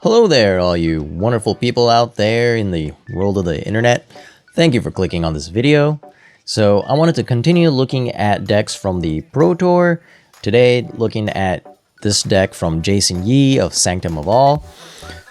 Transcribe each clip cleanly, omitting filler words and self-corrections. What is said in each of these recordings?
Hello there, all you wonderful people out there in the world of the internet. Thank you for clicking on this video. So I wanted to continue looking at decks from the Pro Tour. Today, looking at this deck from Jason Yee of Sanctum of All.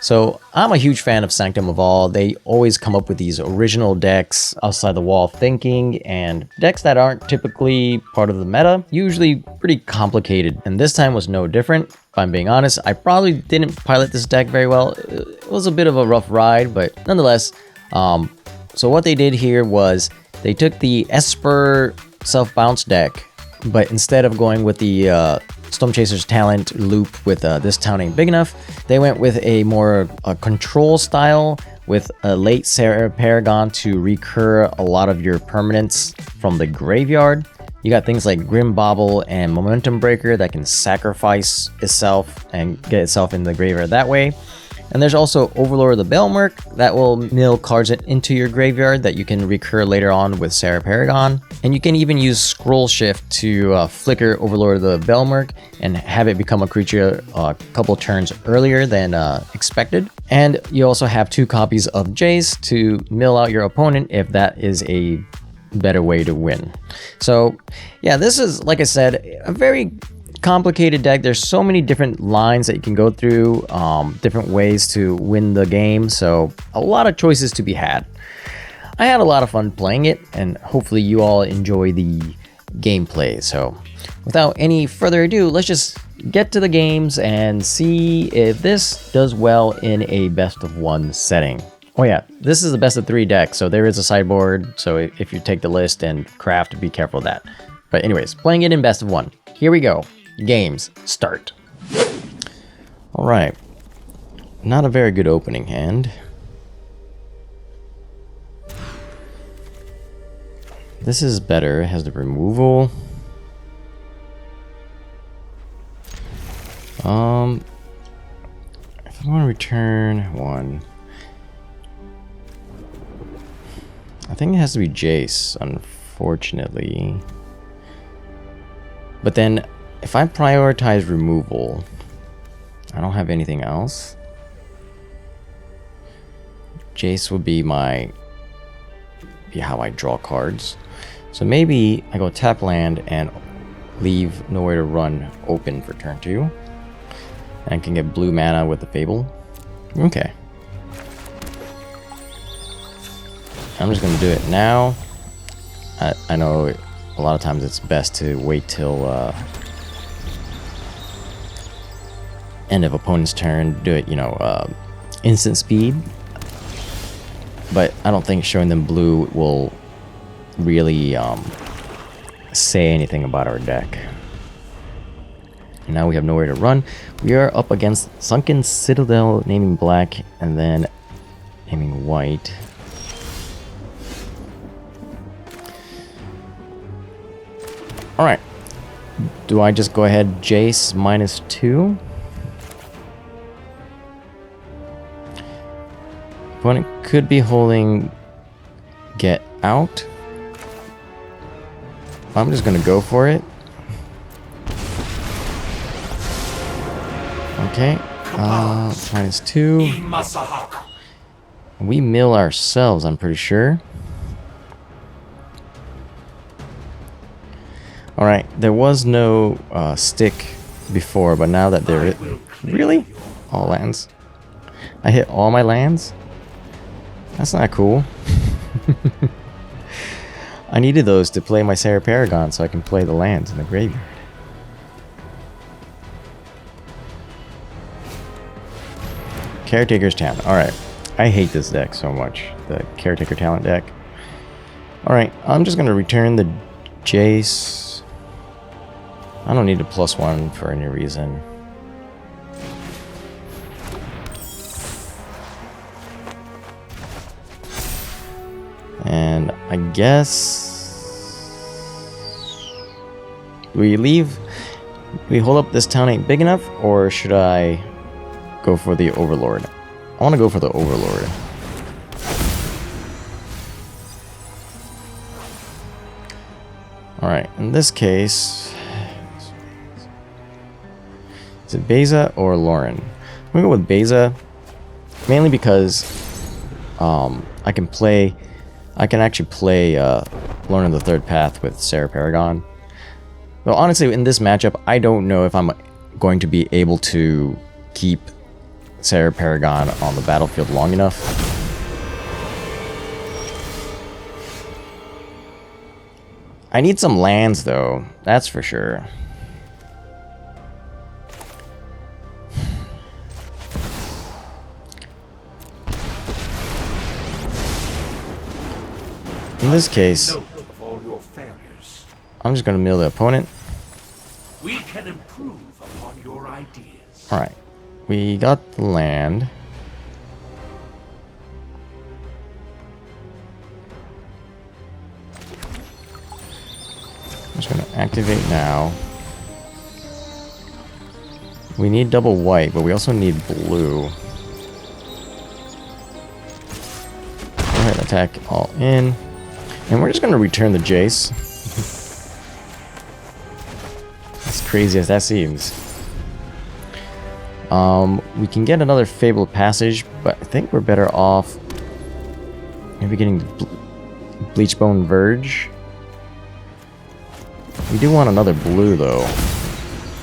So I'm a huge fan of Sanctum of All. They always come up with these original decks, outside the wall thinking, and decks that aren't typically part of the meta, usually pretty complicated. And this time was no different. If I'm being honest, I probably didn't pilot this deck very well. It was a bit of a rough ride, but nonetheless, so what they did here was they took the Esper self-bounce deck, but instead of going with the Storm Chaser's talent loop with this town ain't big enough, they went with a more control style with a late Esper Paragon to recur a lot of your permanents from the graveyard. You got things like Grim Bauble and Momentum Breaker that can sacrifice itself and get itself in the graveyard that way. And there's also Overlord of the Belmerk that will mill cards into your graveyard that you can recur later on with Esper Paragon. And you can even use Scroll Shift to flicker Overlord of the Belmerk and have it become a creature a couple turns earlier than expected. And you also have 2 copies of Jace to mill out your opponent if that is a better way to win. So yeah, this is, like I said, a very complicated deck. There's so many different lines that you can go through, different ways to win the game, so a lot of choices to be had. I had a lot of fun playing it, and hopefully you all enjoy the gameplay. So without any further ado, let's just get to the games and see if this does well in a best of 1 setting. Oh yeah, this is a best of 3 deck, so there is a sideboard, so if you take the list and craft, be careful of that. But anyways, playing it in best of 1. Here we go. Games start. Alright. Not a very good opening hand. This is better. It has the removal. If I want to return 1, I think it has to be Jace, unfortunately. But then, if I prioritize removal, I don't have anything else. Jace would be how I draw cards. So maybe I go tap land and leave Nowhere to Run open for turn 2. And I can get blue mana with the Fable. Okay. I'm just gonna do it now. I know a lot of times it's best to wait till end of opponent's turn, do it, instant speed. But I don't think showing them blue will really say anything about our deck. And now we have Nowhere to Run. We are up against Sunken Citadel, naming black, and then naming white. Alright. Do I just go ahead Jace -2? Opponent could be holding Get Out. I'm just gonna go for it. Okay. -2. We mill ourselves, I'm pretty sure. Alright, there was no stick before, but now that there is... Really? All lands? I hit all my lands? That's not cool. I needed those to play my Esper Paragon so I can play the lands in the graveyard. Caretaker's Talent. Alright. I hate this deck so much. The Caretaker Talent deck. Alright, I'm just going to return the Jace. I don't need a +1 for any reason. And I guess we hold up this town ain't big enough, or should I go for the Overlord? I want to go for the Overlord. Alright, in this case, is it Beza or Lauren? I'm gonna go with Beza. Mainly because I can actually play Learning the Third Path with Esper Paragon. Well, honestly, in this matchup, I don't know if I'm going to be able to keep Esper Paragon on the battlefield long enough. I need some lands, though. That's for sure. In this case, I'm just going to mill the opponent. We can improve upon your ideas. Alright. We got the land. I'm just going to activate now. We need double white, but we also need blue. Go ahead, attack all in. And we're just going to return the Jace. As crazy as that seems. We can get another Fabled Passage, but I think we're better off maybe getting Bleachbone Verge. We do want another blue, though.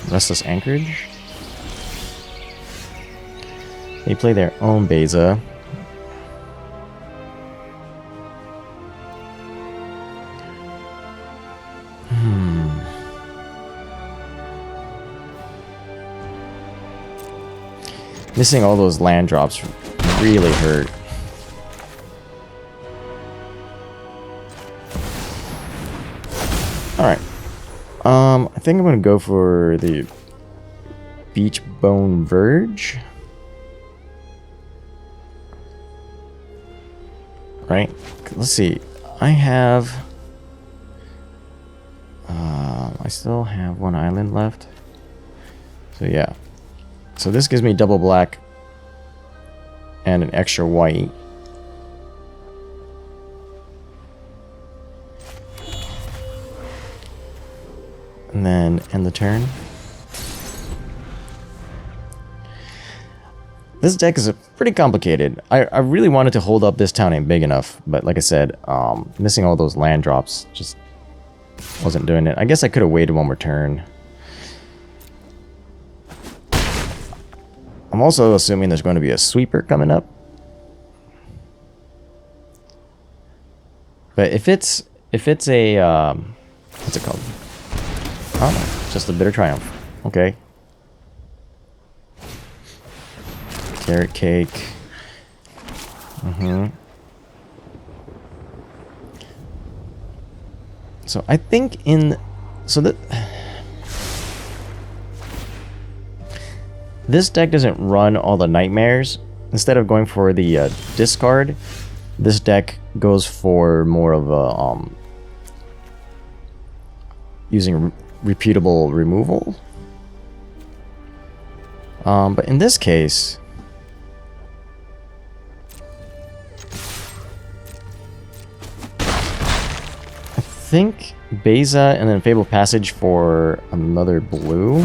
Restless Anchorage. They play their own Beza. Missing all those land drops really hurt. Alright. I think I'm gonna go for the Beachbone Verge. Right? Let's see. I still have one island left. So yeah. So this gives me double black and an extra white. And then end the turn. This deck is pretty complicated. I really wanted to hold up This Town Ain't Big Enough, but like I said, missing all those land drops just wasn't doing it. I guess I could have waited one more turn. I'm also assuming there's going to be a sweeper coming up. But if it's a what's it called? Oh, just a Bitter Triumph. Okay. Carrot cake. So I think this deck doesn't run all the nightmares. Instead of going for the discard, this deck goes for more of a using repeatable removal. But in this case, I think Beza and then Fabled Passage for another blue.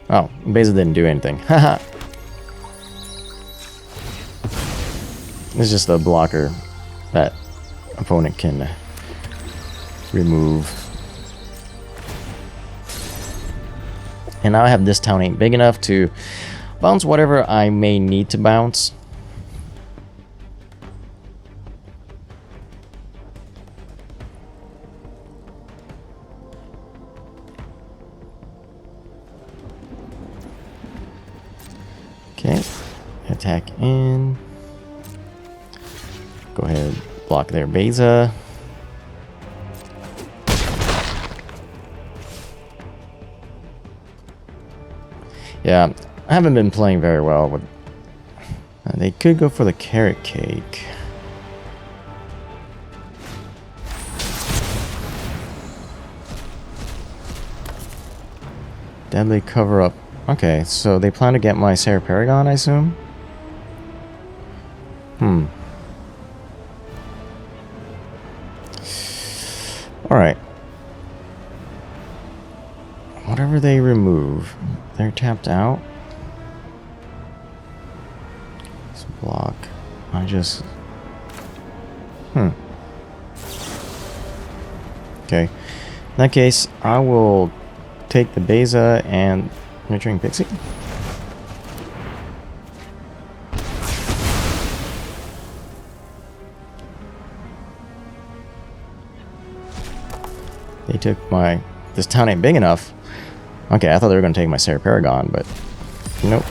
Oh, Beza didn't do anything. Haha. It's just a blocker that opponent can remove. And now I have This Town Ain't Big Enough to bounce whatever I may need to bounce. Okay, attack in. Go ahead, block their Beza. Yeah, I haven't been playing very well with. They could go for the carrot cake. Deadly cover up. Okay, so they plan to get my Esper Paragon, I assume? Alright. whatever they remove, they're tapped out. Let's block. I just... Okay. In that case, I will take the Beza and Nurturing Pixie. They took my... This town ain't big enough. Okay, I thought they were going to take my Esper Paragon, but... Nope.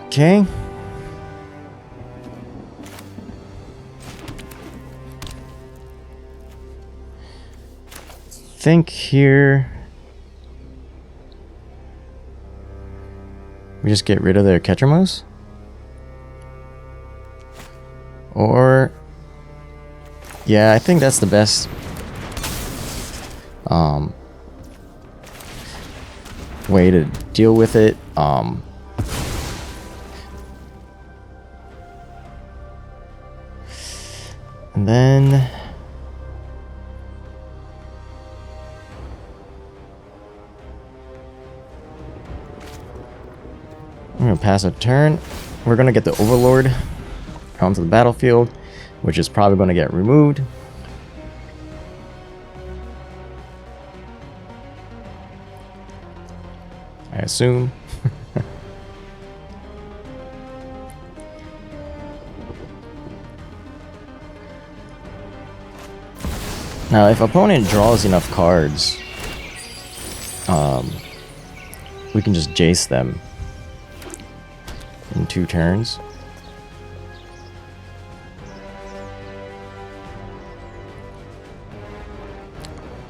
Okay. Think here... We just get rid of their Ketramos? Or... Yeah, I think that's the best... way to deal with it. And then... I'm going to pass a turn. We're going to get the Overlord onto the battlefield, which is probably going to get removed. I assume. Now, if opponent draws enough cards, we can just Jace them in 2 turns.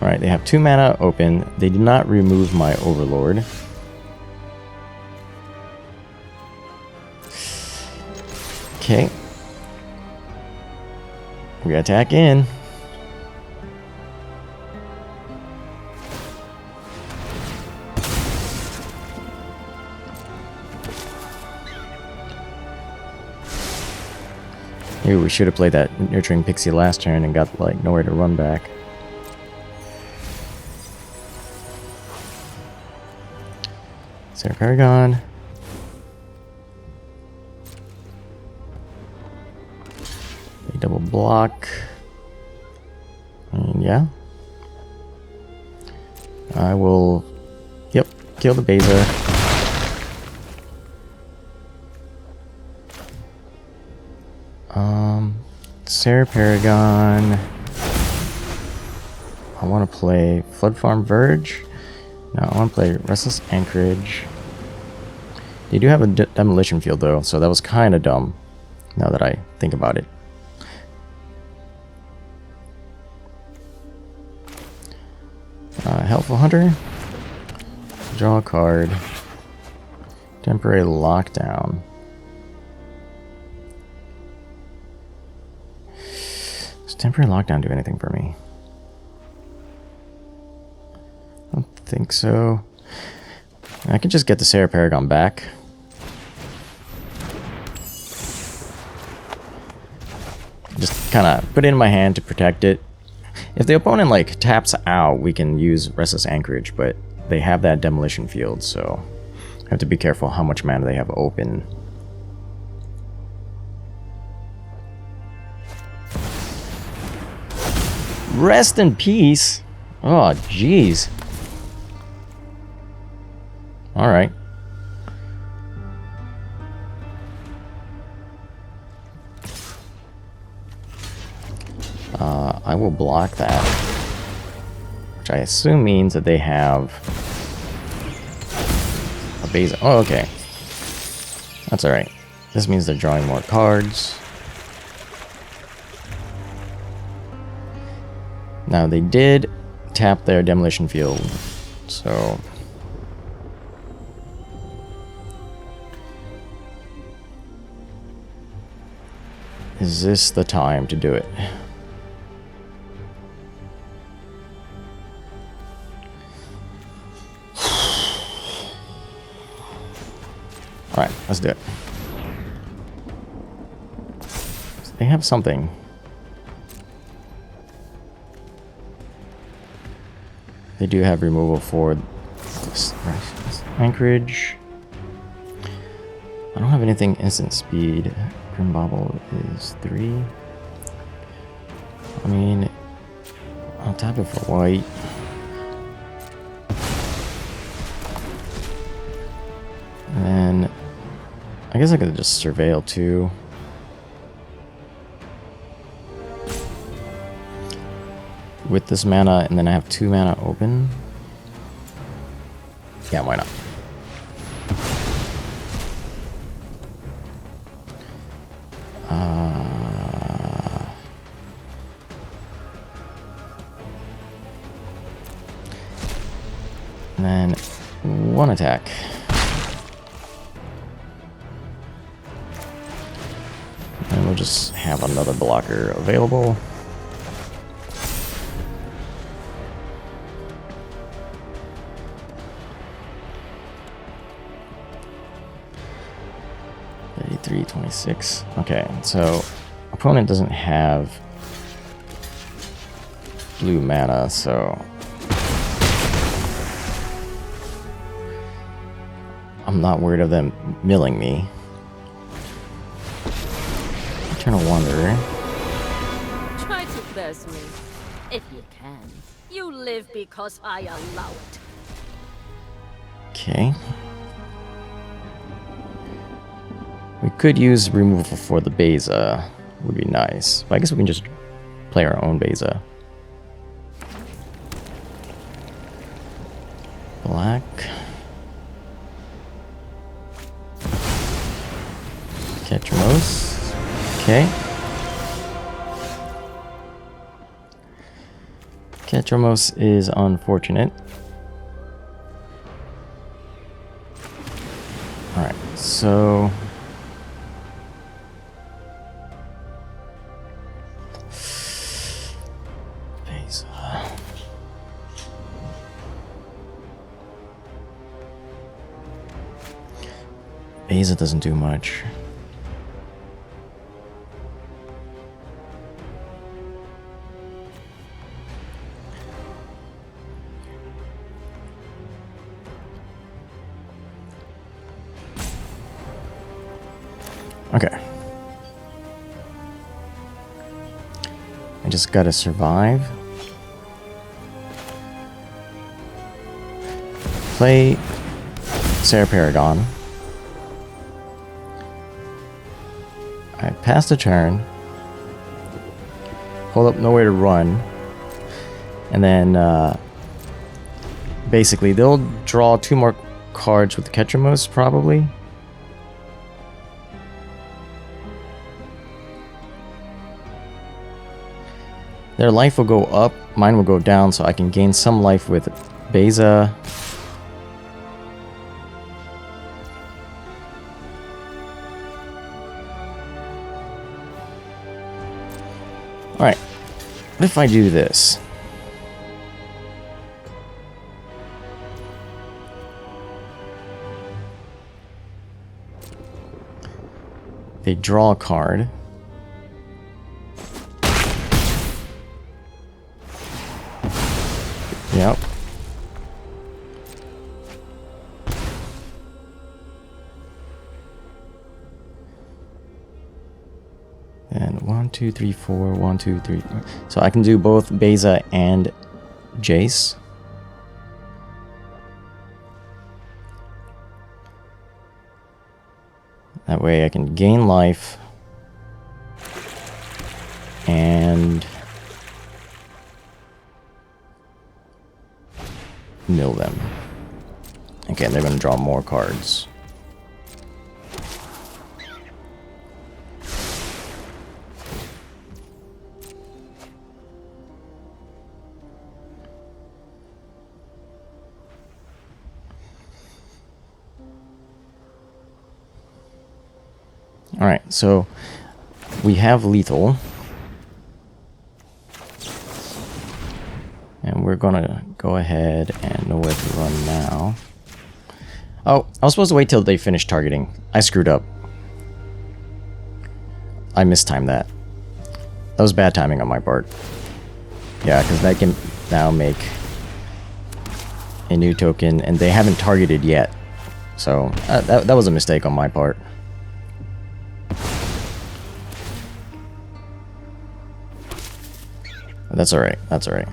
Alright, they have 2 mana open. They did not remove my Overlord. Okay. We attack in. Maybe we should have played that Nurturing Pixie last turn and got like nowhere to run back. Esper Paragon. They double block. And yeah. I will, yep, kill the Beza. Esper Paragon. I want to play Flood Farm Verge. No, I want to play Restless Anchorage. They do have a demolition field though, so that was kind of dumb. Now that I think about it. Helpful Hunter. Draw a card. Temporary Lockdown. Does Temporary Lockdown do anything for me? I don't think so. I can just get the Esper Paragon back. Just kind of put it in my hand to protect it. If the opponent like taps out, we can use Restless Anchorage, but they have that demolition field, so I have to be careful how much mana they have open. Rest in peace. Oh, jeez. All right. I will block that, which I assume means that they have a base. Oh, okay. That's all right. This means they're drawing more cards. Now they did tap their demolition field, so is this the time to do it? Alright, let's do it. They have something. They do have removal for this anchorage. I don't have anything instant speed. Grim Bobble is 3. I mean, I'll tap it for white. And then I guess I could just surveil too. With this mana, and then I have 2 mana open. Yeah, why not? And then 1 attack. And we'll just have another blocker available. $33.26. Okay, so opponent doesn't have blue mana, so I'm not worried of them milling me. Eternal Wanderer. Try to curse me, if you can. You live because I allow it. Okay. We could use removal for the Beza. Would be nice. But I guess we can just play our own Beza. Black. Ketchamos. Okay. Ketchamos is unfortunate. Alright, so Beza doesn't do much. Okay. I just gotta survive. Play Esper Paragon. I pass the turn. Hold up, nowhere to run. And then basically they'll draw 2 more cards with the Ketchamos probably. Their life will go up, mine will go down, so I can gain some life with Beza. Alright, what if I do this? They draw a card. Yep. And 1, 2, 3, 4, 1, 2, 3. So I can do both Beza and Jace. That way I can gain life and mill them. Okay, they're going to draw more cards. Alright, so we have lethal. And we're gonna go ahead and know where to run now. Oh, I was supposed to wait till they finish targeting. I screwed up. I mistimed that. That was bad timing on my part. Yeah, because that can now make a new token, and they haven't targeted yet. So, that was a mistake on my part. That's alright, that's alright.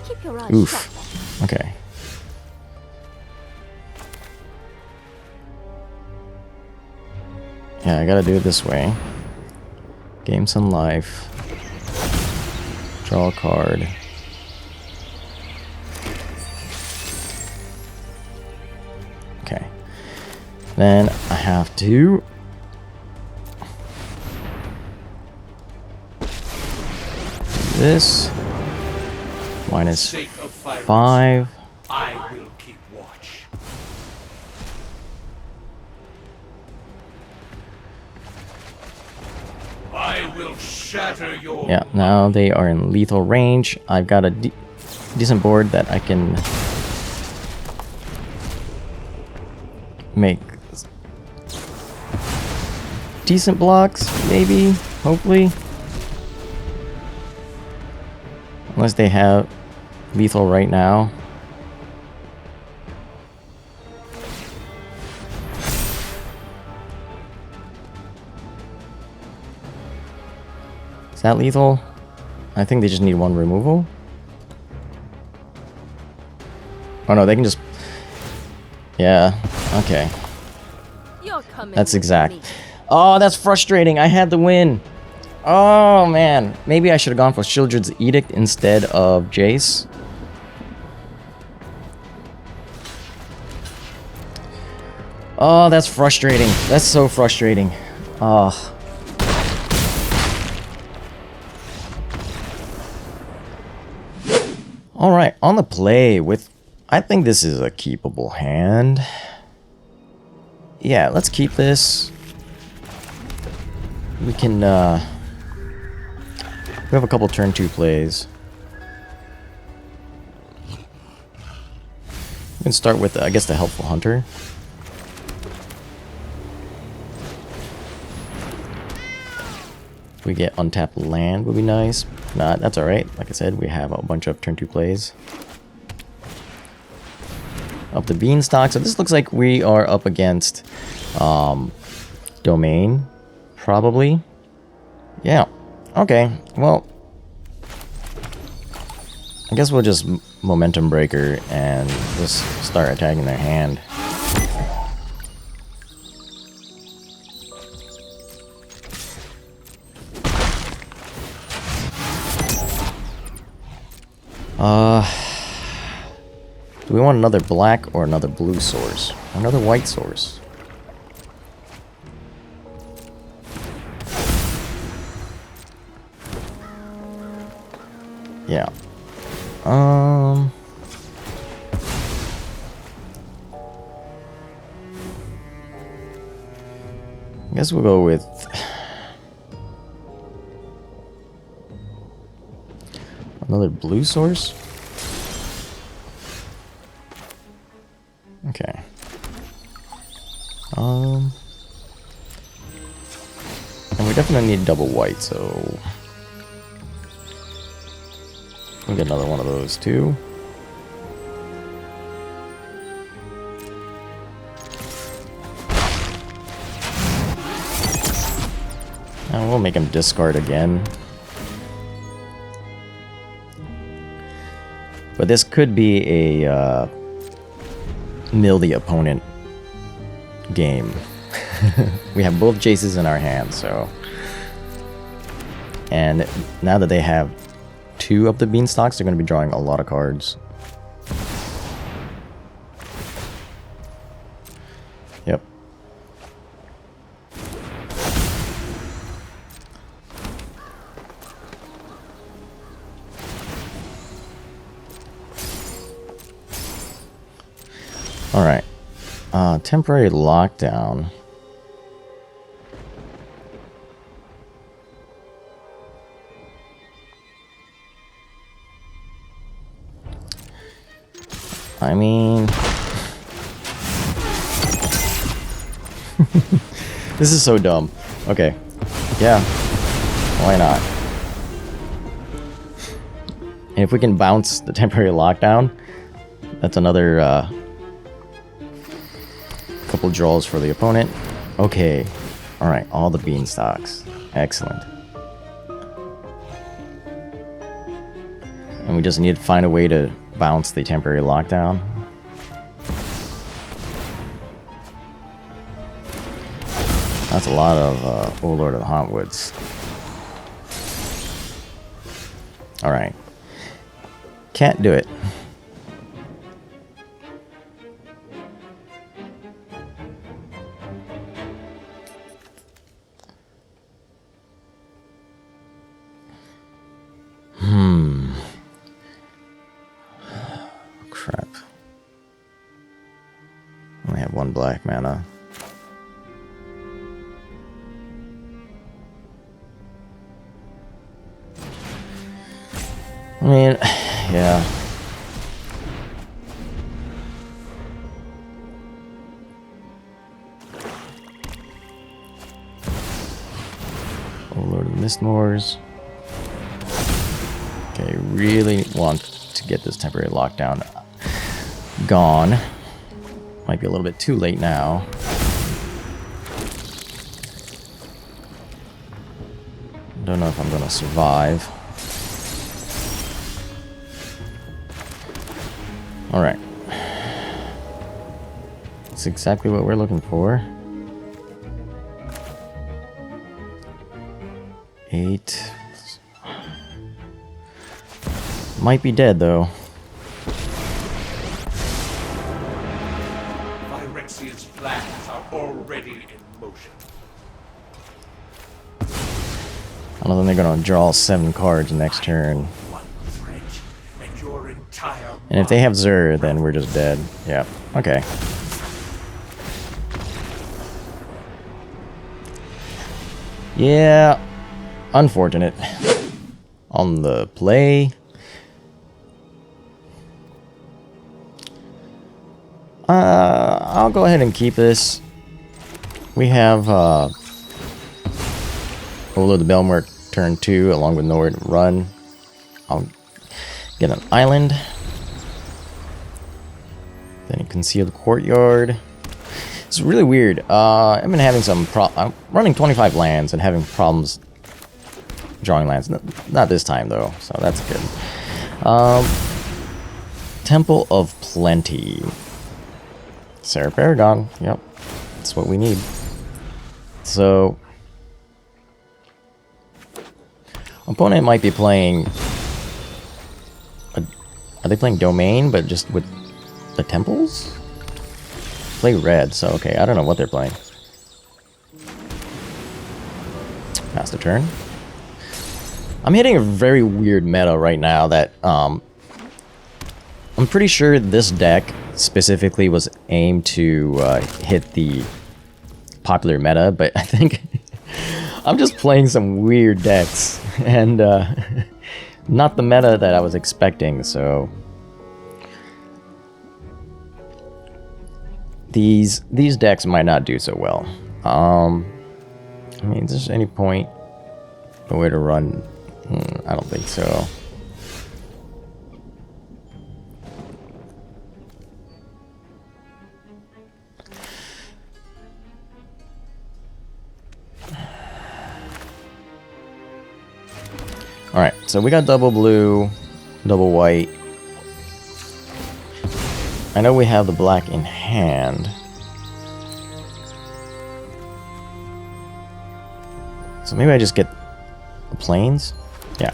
Keep your eyes Oof. shut. Okay. Yeah, I gotta do it this way. Gain some life. Draw a card. Okay. Then I have to... this. Minus Sake of Pyrus, 5. I will keep watch. I will shatter your... Yeah, now they are in lethal range. I've got a decent board that I can make decent blocks, maybe, hopefully. Unless they have lethal right now. Is that lethal? I think they just need one removal. Oh no, they can just... yeah, okay. You're coming That's with exact. me. Oh, that's frustrating. I had the win. Oh, man. Maybe I should have gone for Shieldred's Edict instead of Jace. Oh, that's frustrating. That's so frustrating. Oh. Alright, on the play with... I think this is a keepable hand. Yeah, let's keep this. We can, we have a couple turn 2 plays. We can start with, I guess, the Helpful Hunter. If we get untapped land would be nice. If not, that's alright. Like I said, we have a bunch of turn 2 plays. Up the Beanstalk. So this looks like we are up against Domain. Probably. Yeah. Okay. Well, I guess we'll just Momentum Breaker and just start attacking their hand. Do we want another black or another blue source? Another white source? Yeah. I guess we'll go with another blue source. Okay. And we definitely need double white, so we'll get another one of those too. And we'll make him discard again. But this could be a mill the opponent game. We have both Jaces in our hand, so. And now that they have 2 of the Beanstalks, they're going to be drawing a lot of cards. Yep. Alright. Temporary lockdown. I mean... This is so dumb. Okay. Yeah. Why not? And if we can bounce the temporary lockdown, that's another couple draws for the opponent. Okay. Alright, all the beanstalks. Excellent. And we just need to find a way to bounce the temporary lockdown. That's a lot of Oh Lord of the Hauntwoods. Alright. Can't do it. Crap. Only have one black mana. I mean, yeah. Oh Lord of the Mistmoors. Okay, really want to get this temporary lockdown gone. Might be a little bit too late now. Don't know if I'm gonna survive. Alright. That's exactly what we're looking for. 8. Might be dead, though. Phyrexian's plans are already in motion. I don't think they're gonna draw 7 cards next turn. One threat, and your entire And if they have Zur, then we're just dead. Yeah, okay. Yeah, unfortunate. On the play. I'll go ahead and keep this. We have Olo the Belmore turn 2 along with nowhere to run. I'll get an island. Then you conceal the courtyard. It's really weird. I've been having some I'm running 25 lands and having problems drawing lands. Not this time though, so that's good. Temple of Plenty. Esper Paragon. Yep, that's what we need. So, opponent might be playing. Are they playing Domain, but just with the temples? Play red, so okay, I don't know what they're playing. Pass the turn. I'm hitting a very weird meta right now that I'm pretty sure this deck specifically was aimed to hit the popular meta, but I think I'm just playing some weird decks and not the meta that I was expecting, so these decks might not do so well. I mean, is there any point a way to run? I don't think so. Alright, so we got double blue, double white. I know we have the black in hand. So maybe I just get the plains? Yeah,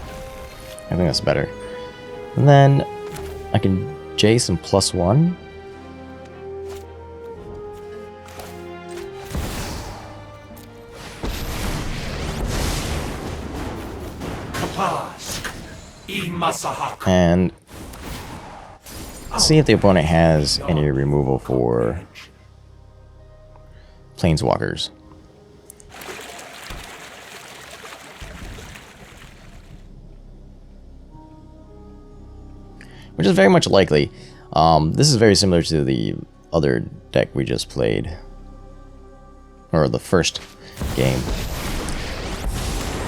I think that's better. And then I can J some +1. And see if the opponent has any removal for planeswalkers. Which is very much likely. This is very similar to the other deck we just played, or the first game.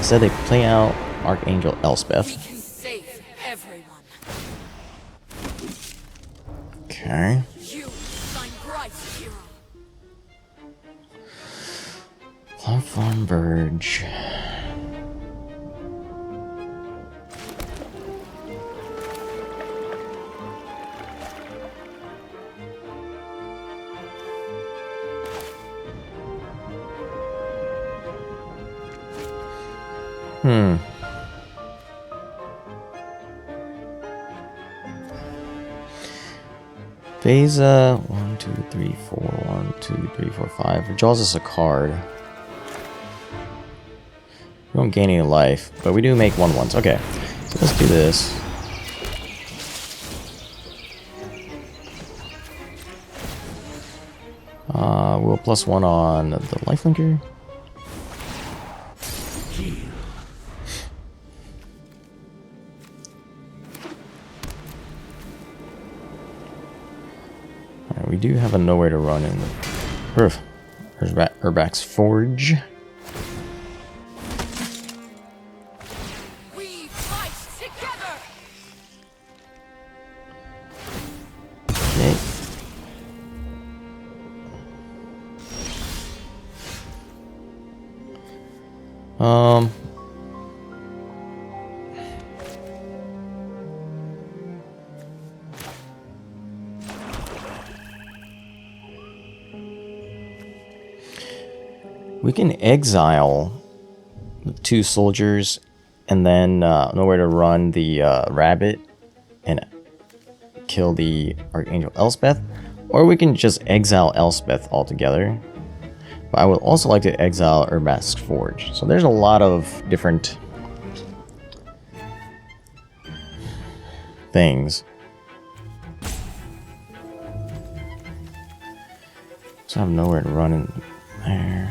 Said they play out Archangel Elspeth. Save everyone. Okay. You shine bright, hero. Platform Verge. Phase 1, 2, 3, 4, 1, 2, 3, 4, 5. It draws us a card. We don't gain any life, but we do make 1/1s. Okay, so let's do this. We'll +1 on the lifelinker. Alright, we do have a nowhere to run in Urbak's Forge. We fight together. Okay. We can exile the 2 soldiers and then nowhere to run the rabbit and kill the Archangel Elspeth, or we can just exile Elspeth altogether. But I would also like to exile Urbak's Forge. So there's a lot of different things. So I have nowhere to run in there.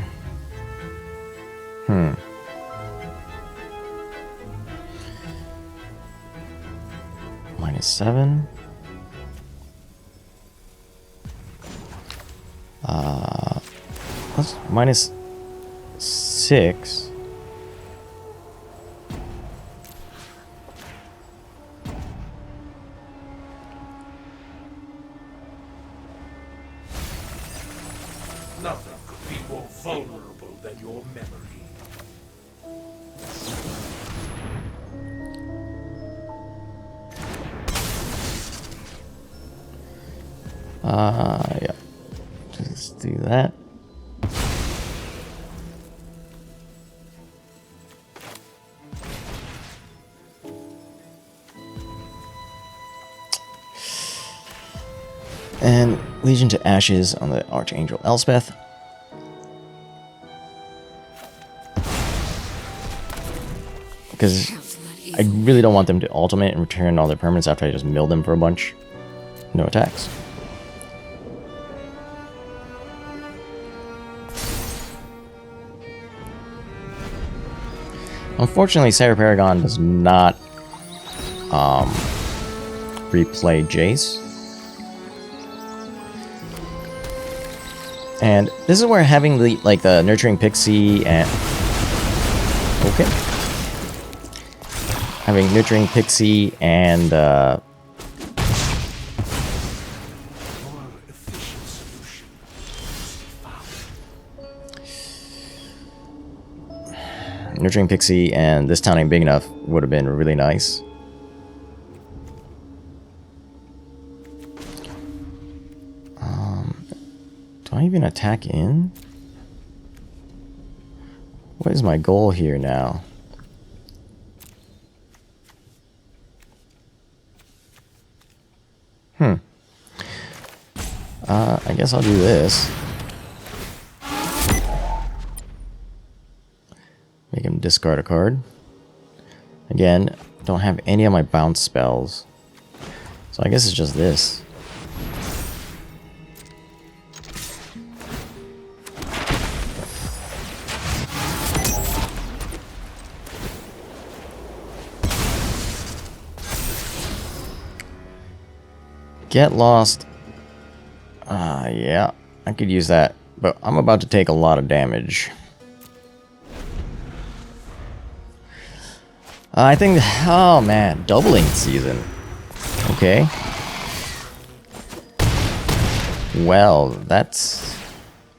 -7. That's -6. Nothing could be more vulnerable than your memory. Yeah. Just do that. And Legion to Ashes on the Archangel Elspeth. Because I really don't want them to ultimate and return all their permanents after I just mill them for a bunch. No attacks. Unfortunately, Esper Paragon does not replay Jace. And this is where having the Nurturing Pixie and having Nurturing Pixie and Nurturing Pixie and This Town Ain't Big Enough would have been really nice. Do I even attack in? What is my goal here now? I guess I'll do this. Make him discard a card. Again, don't have any of my bounce spells. So I guess it's just this. Get lost. Yeah, I could use that, but I'm about to take a lot of damage. I think, oh man, doubling season. Okay. Well, that's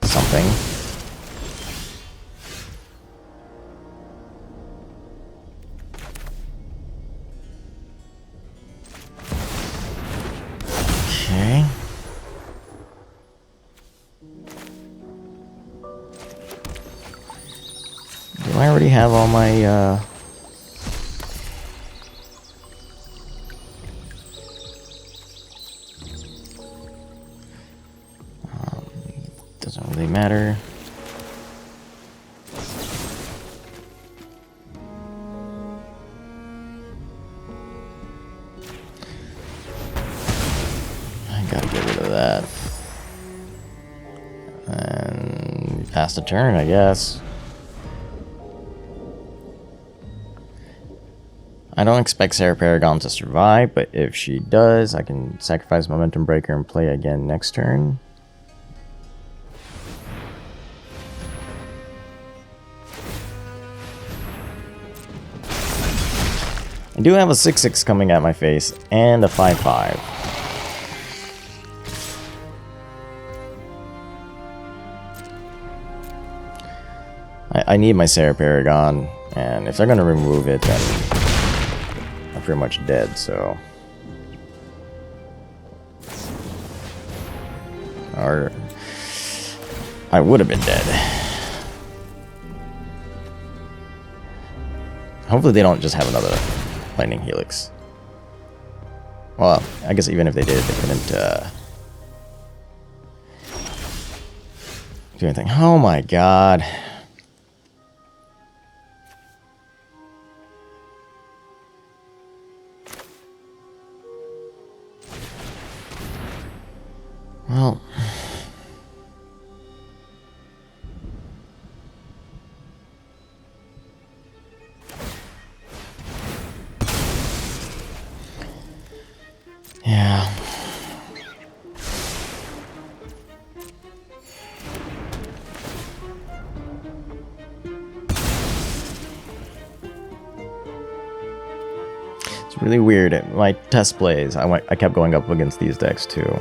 something. Okay. Do I already have all my, doesn't really matter. I gotta get rid of that. And pass the turn, I guess. I don't expect Esper Paragon to survive, but if she does, I can sacrifice Momentum Breaker and play again next turn. I do have a 6/6 coming at my face, and a 5/5. I need my Esper Paragon, and if they're gonna remove it, then I'm pretty much dead, so... Or... I would have been dead. Hopefully they don't just have another Lightning Helix. Well, I guess even if they did, they couldn't do anything. Oh my god. Well... Yeah. It's really weird. At my test plays, I kept going up against these decks too.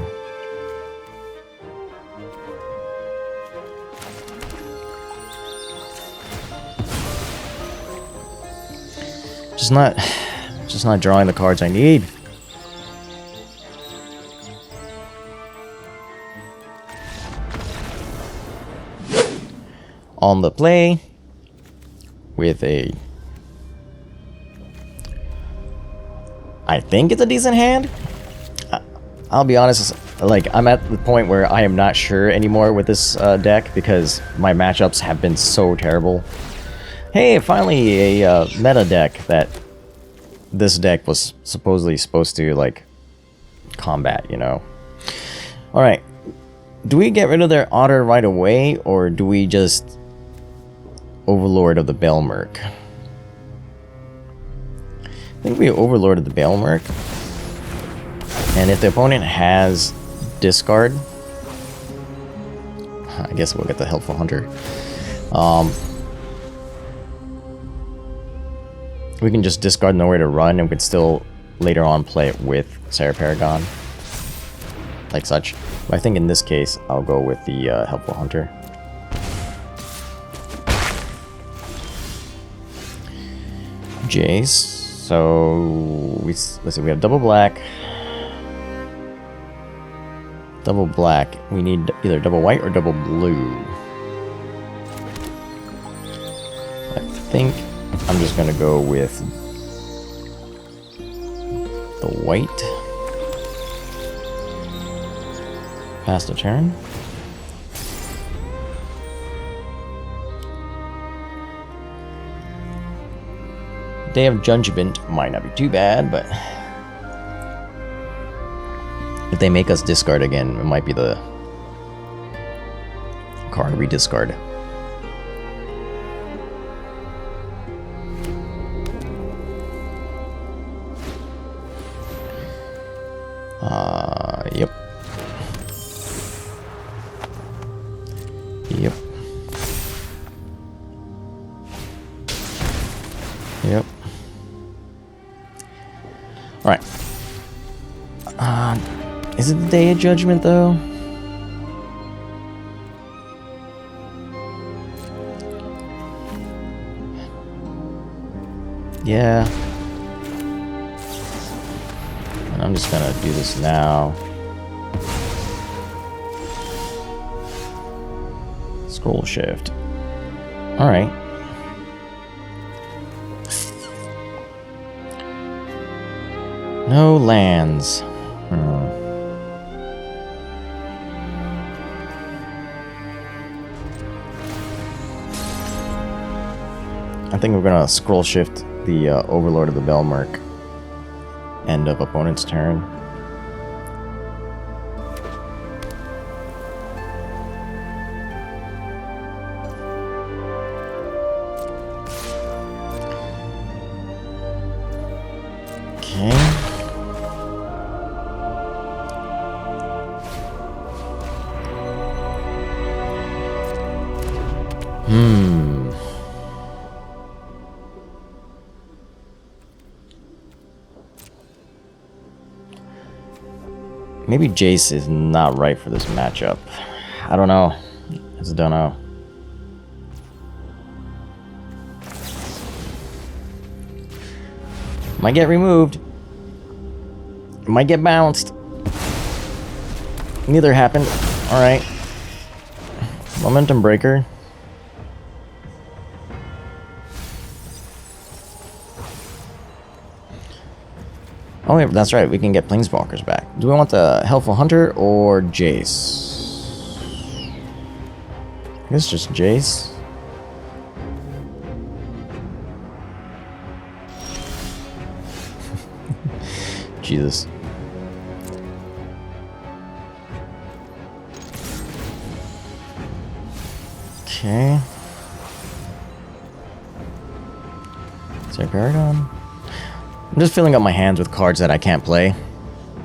Just not drawing the cards I need. On the play with a... I think it's a decent hand. I'll be honest, like, I'm at the point where I am not sure anymore with this deck because my matchups have been so terrible. Hey, finally a meta deck that this deck was supposedly supposed to, like, combat, you know? Alright. Do we get rid of their otter right away, or do we just... Overlord of the Baelmerk? I think we Overlord of the Baelmerk. And if the opponent has discard, I guess we'll get the Helpful Hunter. We can just discard Nowhere to Run, and we can still later on play it with Esper Paragon, like such. But I think in this case, I'll go with the Helpful Hunter. Jace. So let's see. We have double black. Double black. We need either double white or double blue. I think I'm just gonna go with the white. Pass the turn. Day of Judgment might not be too bad, but if they make us discard again, it might be the card we discard. Yep. Alright. Is it the Day of Judgment, though? Yeah. And I'm just gonna do this now. Scroll shift. Alright. No lands. I think we're gonna scroll shift the Overlord of the Belmark. End of opponent's turn. Okay. Maybe Jace is not right for this matchup. I don't know. I just don't know. Might get removed. Might get bounced. Neither happened. Alright. Momentum breaker. Oh wait, that's right, we can get Planeswalkers back. Do we want the Helpful Hunter or Jace? I guess just Jace. Jesus. Okay. Esper Paragon. I'm just filling up my hands with cards that I can't play.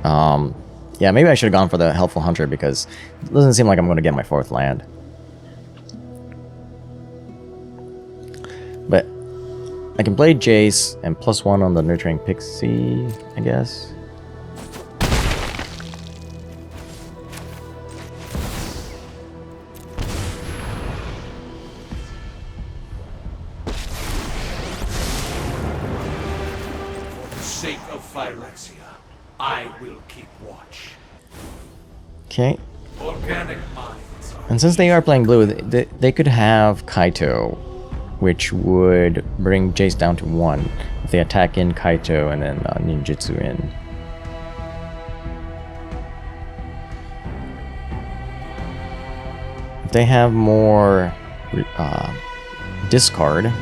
Yeah, maybe I should have gone for the Helpful Hunter because it doesn't seem like I'm going to get my 4th land. But I can play Jace and +1 on the Nurturing Pixie, I guess. Sake of Phyrexia, I will keep watch. Okay. Organic minds are And since they are playing blue, they could have Kaito, which would bring Jace down to 1 if they attack in Kaito and then ninjutsu in. If they have more discard,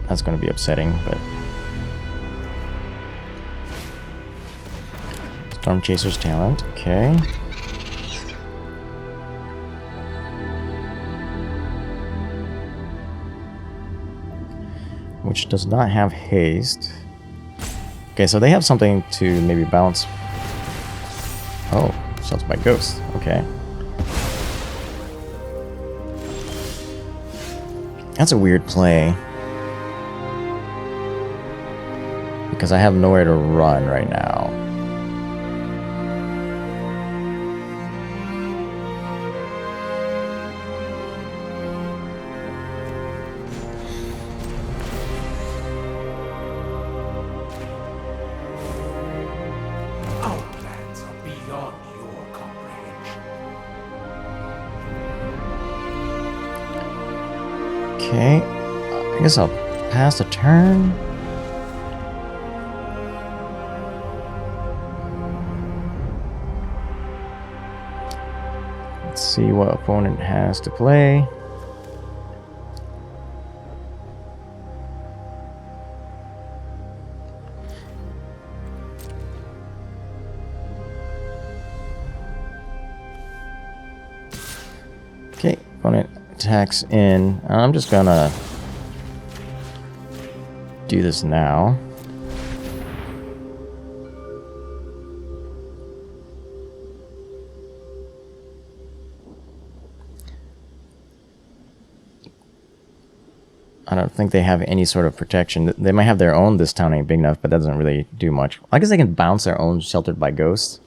that's going to be upsetting, but Storm Chaser's talent, okay. Which does not have haste. Okay, so they have something to maybe bounce. Oh, Shells by Ghost, okay. That's a weird play. Because I have nowhere to run right now. our plans are beyond your comprehension. Okay, I guess I'll pass the turn. Let's see what opponent has to play. Okay, opponent attacks in. I'm just gonna do this now. I don't think they have any sort of protection. They might have their own. This town ain't big enough, but that doesn't really do much. I guess they can bounce their own Sheltered by Ghosts.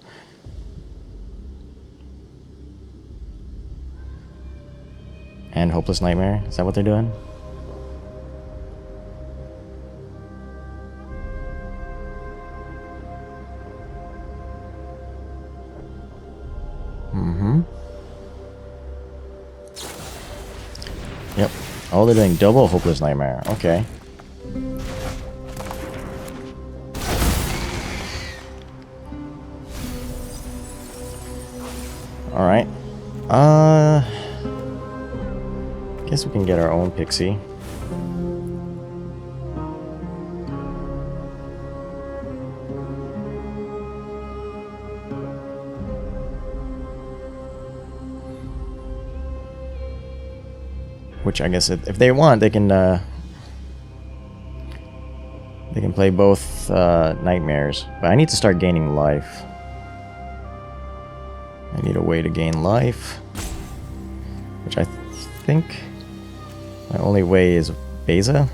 And Hopeless Nightmare. Is that what they're doing? Yep. Oh, they're doing double Hopeless Nightmare. Okay. Alright. Guess we can get our own pixie. Which I guess if they want, they can play both nightmares. But I need to start gaining life. I need a way to gain life, which I think my only way is Beza.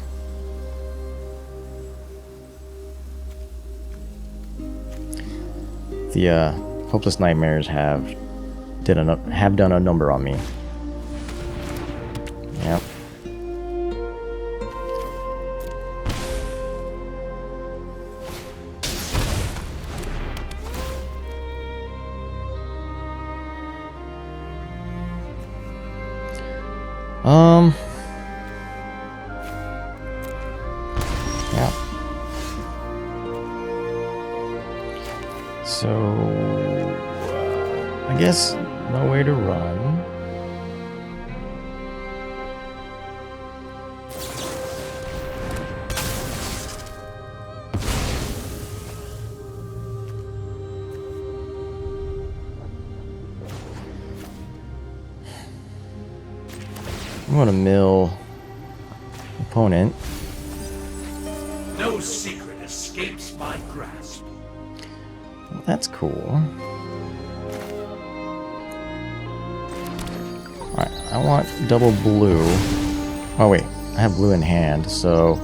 The Hopeless Nightmares have done a number on me. Yep. Yeah. So, I guess nowhere to run. I'm gonna mill opponent. No secret escapes my grasp. Well, that's cool. Alright, I want double blue. Oh wait, I have blue in hand, so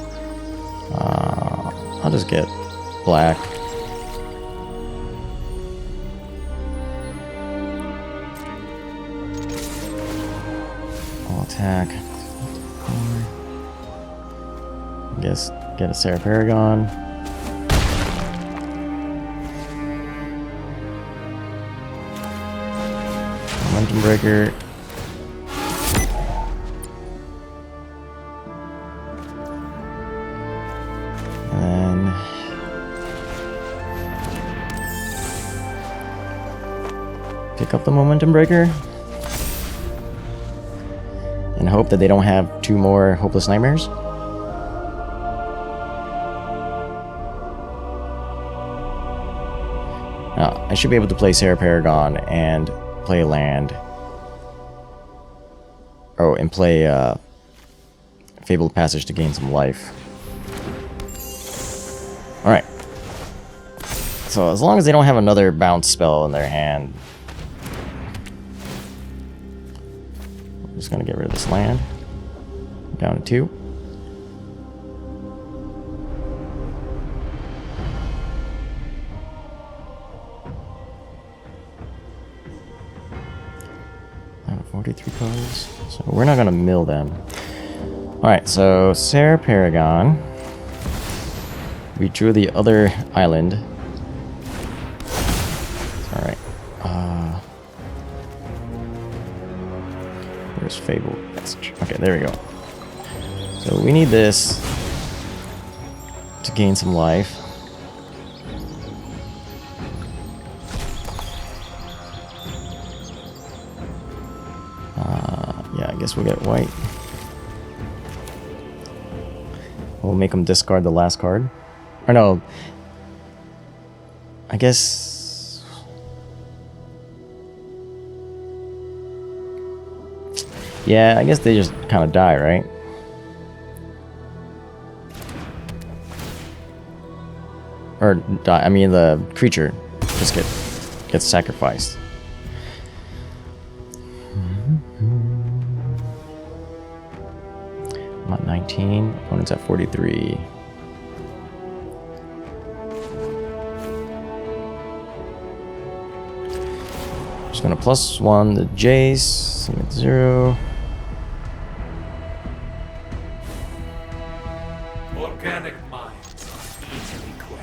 I'll just get black. I'll attack. I guess get a Esper Paragon. Momentum Breaker. And then pick up the Momentum Breaker. And hope that they don't have 2 more Hopeless Nightmares. Now, I should be able to play Esper Paragon and play land. Oh, and play Fabled Passage to gain some life. Alright. So as long as they don't have another bounce spell in their hand, I'm just gonna get rid of this land. Down to 2. I have 43 cards, so we're not gonna mill them. Alright, so Esper Paragon. We drew the other island. Alright. Where's Fable? Okay, there we go. So we need this to gain some life. Yeah, I guess we'll get white. We'll make them discard the last card. Or no. I guess... Yeah, I guess they just kind of die, right? Or die, I mean the creature just gets sacrificed. I'm at 19. Opponent's at 43. Just gonna +1 the Jace. Summon 0. Organic minds are easily quelled.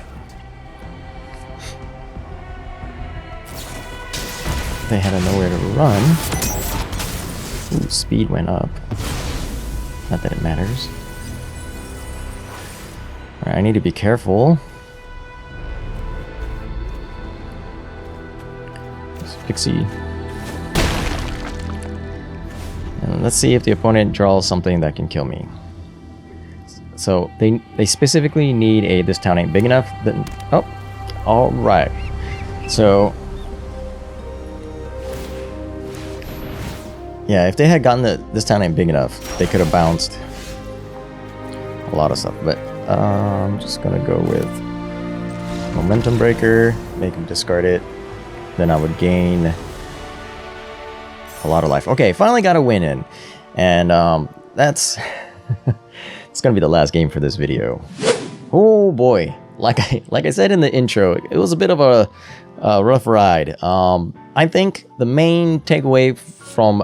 They had nowhere to run. Ooh, speed went up. Not that it matters. Alright, I need to be careful. This Pixie. And let's see if the opponent draws something that can kill me. So they specifically need a this town ain't big enough. Then oh, all right. So yeah, if they had gotten this town ain't big enough, they could have bounced a lot of stuff. But I'm just gonna go with Momentum Breaker, make him discard it. Then I would gain a lot of life. Okay, finally got a win in, and that's it's gonna be the last game for this video. Oh boy, like I said in the intro, it was a bit of a rough ride. I think the main takeaway from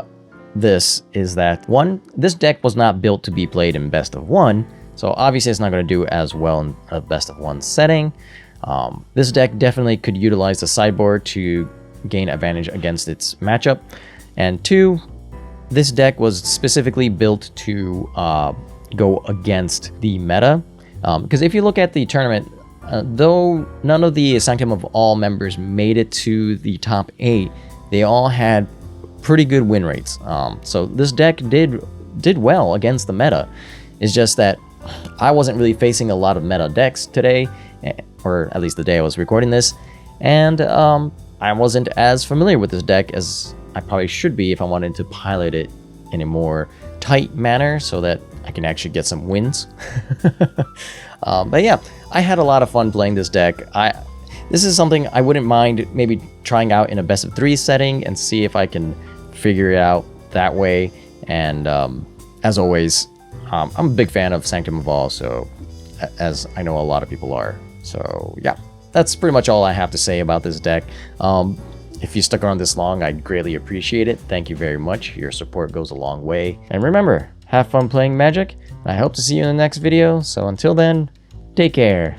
this is that, one, this deck was not built to be played in best of one, so obviously it's not going to do as well in a best of one setting. This deck definitely could utilize the sideboard to gain advantage against its matchup. And two, this deck was specifically built to go against the meta. Because if you look at the tournament, though none of the Sanctum of All members made it to the top 8, they all had pretty good win rates. So this deck did well against the meta. It's just that I wasn't really facing a lot of meta decks today, or at least the day I was recording this, and I wasn't as familiar with this deck as I probably should be if I wanted to pilot it in a more tight manner so that I can actually get some wins. But yeah, I had a lot of fun playing this deck. This is something I wouldn't mind maybe trying out in a best of 3 setting and see if I can figure it out that way. And as always, I'm a big fan of Sanctum of All, so as I know a lot of people are. So yeah, that's pretty much all I have to say about this deck. If you stuck around this long, I'd greatly appreciate it. Thank you very much. Your support goes a long way. And remember, have fun playing Magic. I hope to see you in the next video. So until then, take care.